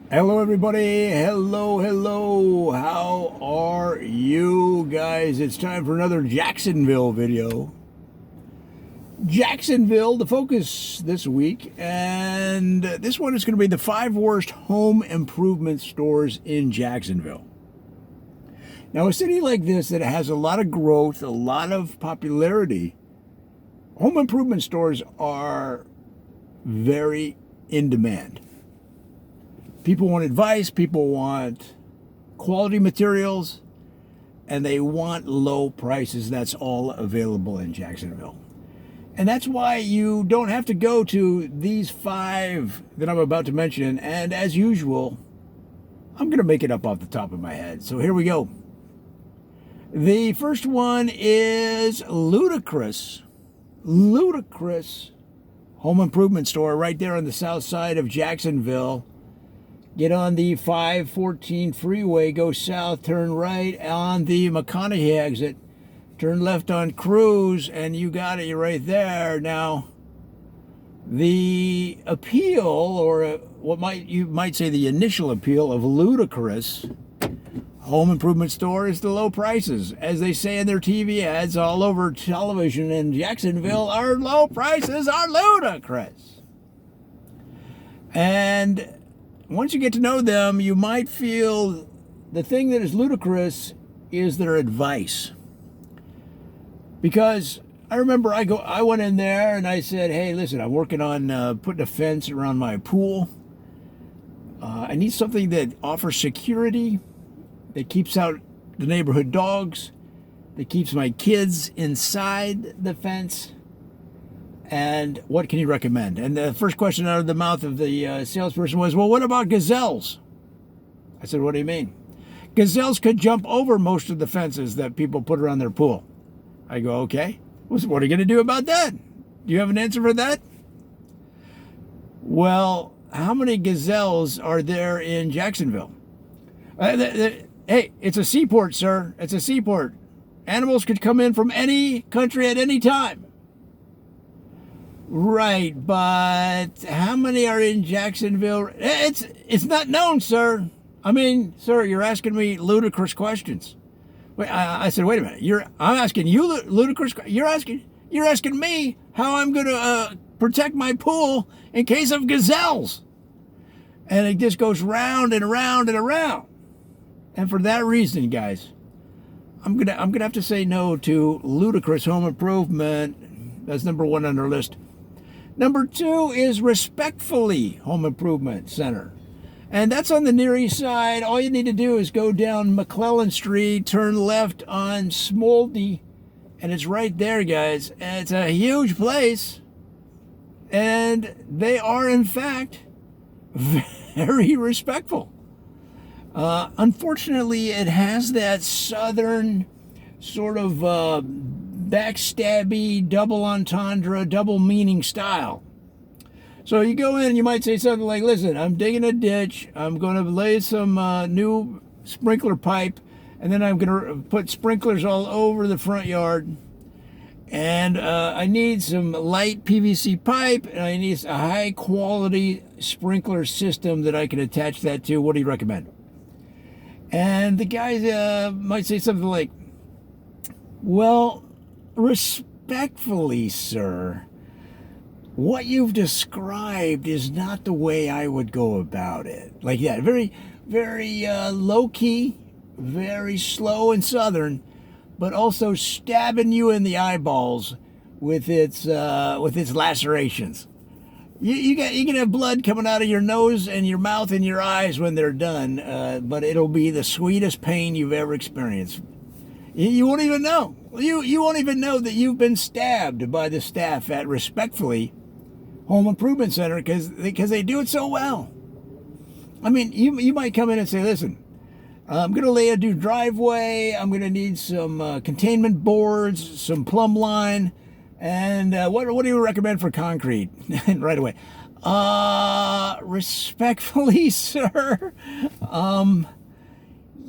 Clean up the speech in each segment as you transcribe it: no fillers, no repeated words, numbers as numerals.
Hello, everybody. Hello. How are you guys? It's time for another Jacksonville video. Jacksonville, the focus this week, and this one is going to be the 5 worst home improvement stores in Jacksonville. Now, a city like this that has a lot of growth, a lot of popularity, home improvement stores are very in demand. People want advice, people want quality materials, and they want low prices. That's all available in Jacksonville. And that's why you don't have to go to these 5 that I'm about to mention. And as usual, I'm going to make it up off the top of my head. So here we go. The first one is Ludicrous Home Improvement Store right there on the south side of Jacksonville. Get on the 514 freeway, go south, turn right on the McConaughey exit, turn left on Cruz, and you got it right there. Now, the appeal, or you might say the initial appeal of Ludicrous Home Improvement Store is the low prices. As they say in their TV ads all over television in Jacksonville, our low prices are ludicrous. And once you get to know them, you might feel the thing that is ludicrous is their advice. Because I remember I went in there and I said, hey, listen, I'm working on putting a fence around my pool. I need something that offers security, that keeps out the neighborhood dogs, that keeps my kids inside the fence. And what can you recommend? And the first question out of the mouth of the salesperson was, well, what about gazelles? I said, what do you mean? Gazelles could jump over most of the fences that people put around their pool. I go, okay. What are you going to do about that? Do you have an answer for that? Well, how many gazelles are there in Jacksonville? Hey, it's a seaport, sir. It's a seaport. Animals could come in from any country at any time. Right, but how many are in Jacksonville? It's not known, sir. I mean, sir, you're asking me ludicrous questions. Wait, I said, wait a minute. I'm asking you ludicrous. You're asking me how I'm going to protect my pool in case of gazelles. And it just goes round and around and around. And for that reason, guys, I'm gonna have to say no to Ludicrous Home Improvement. That's number 1 on our list. Number 2 is Respectfully Home Improvement Center. And that's on the Near East Side. All you need to do is go down McClellan Street, turn left on Smoldy, and it's right there, guys. And it's a huge place. And they are, in fact, very respectful. Unfortunately, it has that southern sort of backstabby, double entendre, double meaning style. So you go in and you might say something like, listen, I'm digging a ditch. I'm going to lay some new sprinkler pipe, and then I'm going to put sprinklers all over the front yard. And I need some light PVC pipe, and I need a high quality sprinkler system that I can attach that to. What do you recommend? And the guy might say something like, well, respectfully, sir, what you've described is not the way I would go about it. Like that, very, very low-key, very slow and southern, but also stabbing you in the eyeballs with its lacerations. You can have blood coming out of your nose and your mouth and your eyes when they're done, but it'll be the sweetest pain you've ever experienced. You won't even know. You won't even know that you've been stabbed by the staff at Respectfully Home Improvement Center because they do it so well. I mean, you might come in and say, listen, I'm going to lay a new driveway. I'm going to need some containment boards, some plumb line, and what do you recommend for concrete? Right away. Respectfully, sir,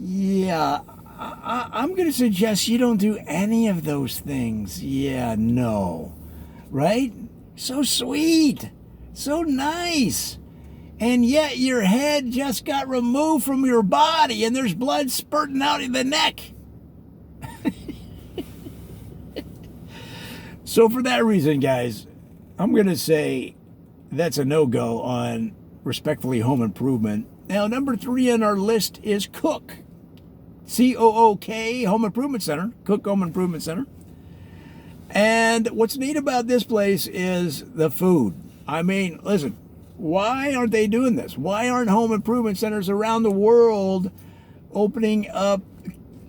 yeah, I'm going to suggest you don't do any of those things. Yeah, no. Right? So sweet. So nice. and yet your head just got removed from your body and there's blood spurting out of the neck. So for that reason, guys, I'm going to say that's a no-go on respectfully home improvement. Now, number 3 on our list is Cook. C-O-O-K, Home Improvement Center. Cook Home Improvement Center. And what's neat about this place is the food. I mean, listen, why aren't they doing this? Why aren't home improvement centers around the world opening up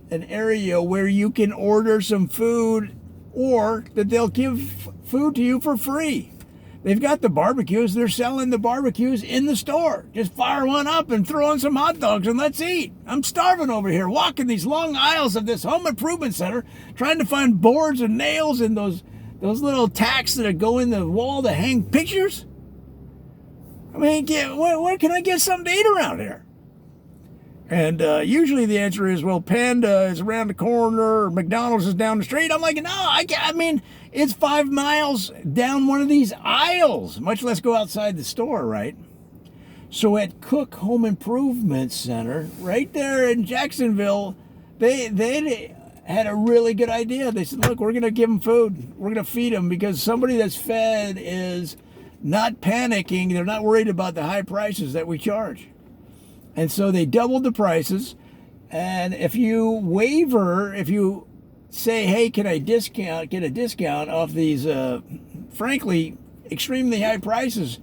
an area where you can order some food or that they'll give food to you for free? They've got the barbecues. They're selling the barbecues in the store. Just fire one up and throw on some hot dogs and let's eat. I'm starving over here, walking these long aisles of this home improvement center, trying to find boards and nails and those little tacks that go in the wall to hang pictures. I mean, where can I get something to eat around here? And usually the answer is, well, Panda is around the corner, or McDonald's is down the street. I'm like, no, I mean, it's 5 miles down one of these aisles, much less go outside the store, right? So at Cook Home Improvement Center, right there in Jacksonville, they had a really good idea. They said, look, we're going to give them food. We're going to feed them because somebody that's fed is not panicking. They're not worried about the high prices that we charge. And so they doubled the prices. And if you say, hey, can I get a discount off these, frankly, extremely high prices,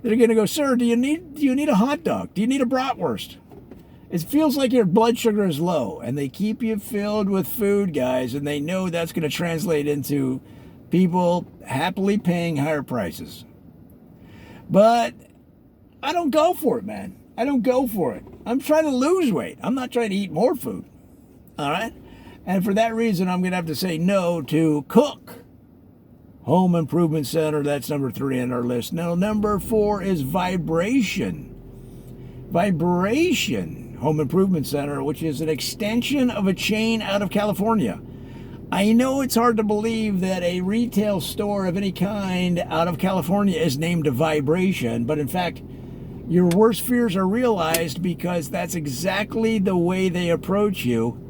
they're going to go, sir, do you need a hot dog? Do you need a bratwurst? It feels like your blood sugar is low. And they keep you filled with food, guys. And they know that's going to translate into people happily paying higher prices. But I don't go for it, man. I don't go for it. I'm trying to lose weight. I'm not trying to eat more food. All right? And for that reason, I'm going to have to say no to Cook Home Improvement Center. That's number 3 on our list. Now, number 4 is Vibration. Vibration Home Improvement Center, which is an extension of a chain out of California. I know it's hard to believe that a retail store of any kind out of California is named Vibration, but in fact, your worst fears are realized because that's exactly the way they approach you.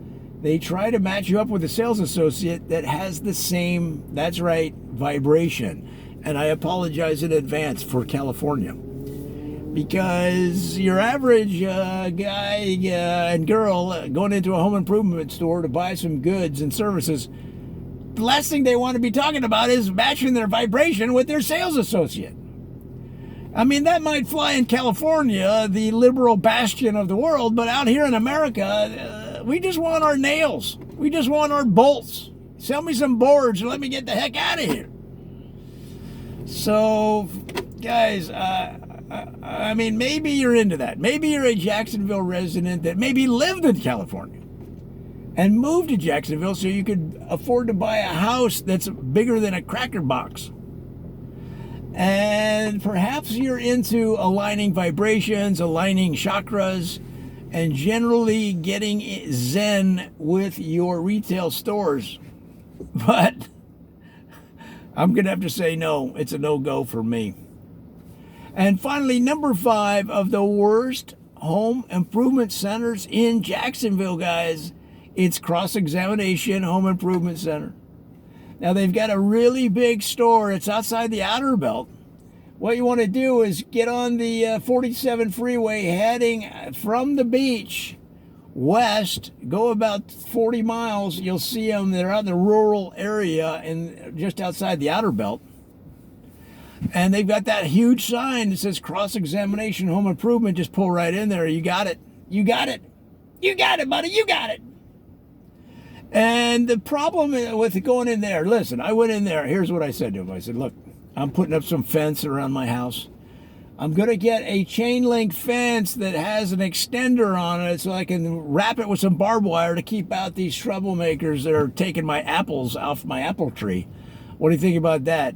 They try to match you up with a sales associate that has the same, that's right, vibration. And I apologize in advance for California. Because your average guy and girl going into a home improvement store to buy some goods and services, the last thing they want to be talking about is matching their vibration with their sales associate. I mean, that might fly in California, the liberal bastion of the world, but out here in America, we just want our nails. We just want our bolts. Sell me some boards and let me get the heck out of here. So, guys, I mean, maybe you're into that. Maybe you're a Jacksonville resident that maybe lived in California and moved to Jacksonville so you could afford to buy a house that's bigger than a cracker box. And perhaps you're into aligning vibrations, aligning chakras, and generally getting zen with your retail stores. But I'm going to have to say no. It's a no-go for me. And finally, number 5 of the worst home improvement centers in Jacksonville, guys, it's Cross-Examination Home Improvement Center. Now, they've got a really big store. It's outside the outer belt. What you want to do is get on the 47 freeway heading from the beach west, go about 40 miles. You'll see them. They're out in the rural area and just outside the outer belt. And they've got that huge sign that says Cross-Examination Home Improvement. Just pull right in there. You got it. You got it. You got it, buddy. You got it. And the problem with going in there, listen, I went in there. Here's what I said to him. I said, look, I'm putting up some fence around my house. I'm going to get a chain link fence that has an extender on it so I can wrap it with some barbed wire to keep out these troublemakers that are taking my apples off my apple tree. What do you think about that?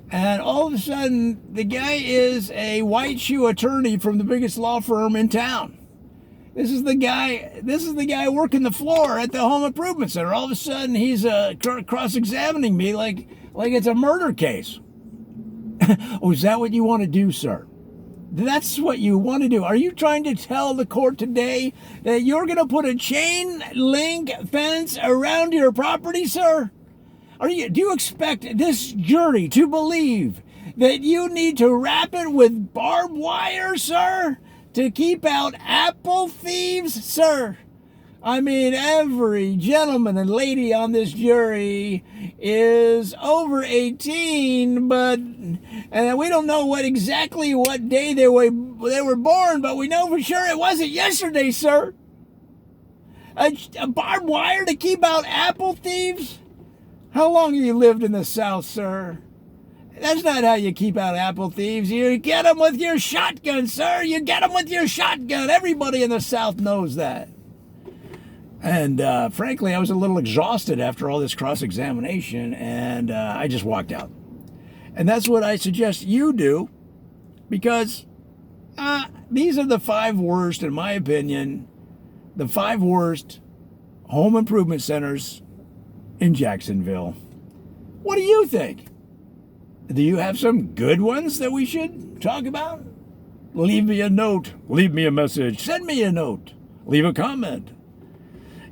And all of a sudden, the guy is a white shoe attorney from the biggest law firm in town. This is the guy working the floor at the home improvement center. All of a sudden, he's cross-examining me like it's a murder case. Oh, is that what you want to do, sir? That's what you want to do. Are you trying to tell the court today that you're going to put a chain link fence around your property, sir? Do you expect this jury to believe that you need to wrap it with barbed wire, sir, to keep out apple thieves, sir? I mean, every gentleman and lady on this jury is over 18, and we don't know exactly what day they were born, but we know for sure it wasn't yesterday, sir. A barbed wire to keep out apple thieves? How long have you lived in the South, sir? That's not how you keep out apple thieves. You get them with your shotgun, sir. You get them with your shotgun. Everybody in the South knows that. And frankly, I was a little exhausted after all this cross-examination, and I just walked out. And that's what I suggest you do, because these are the 5 worst, in my opinion, the 5 worst home improvement centers in Jacksonville. What do you think? Do you have some good ones that we should talk about? Leave me a note. Leave me a message. Send me a note. Leave a comment.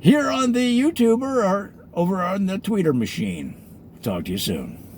Here on the YouTuber or over on the Tweeter machine. Talk to you soon.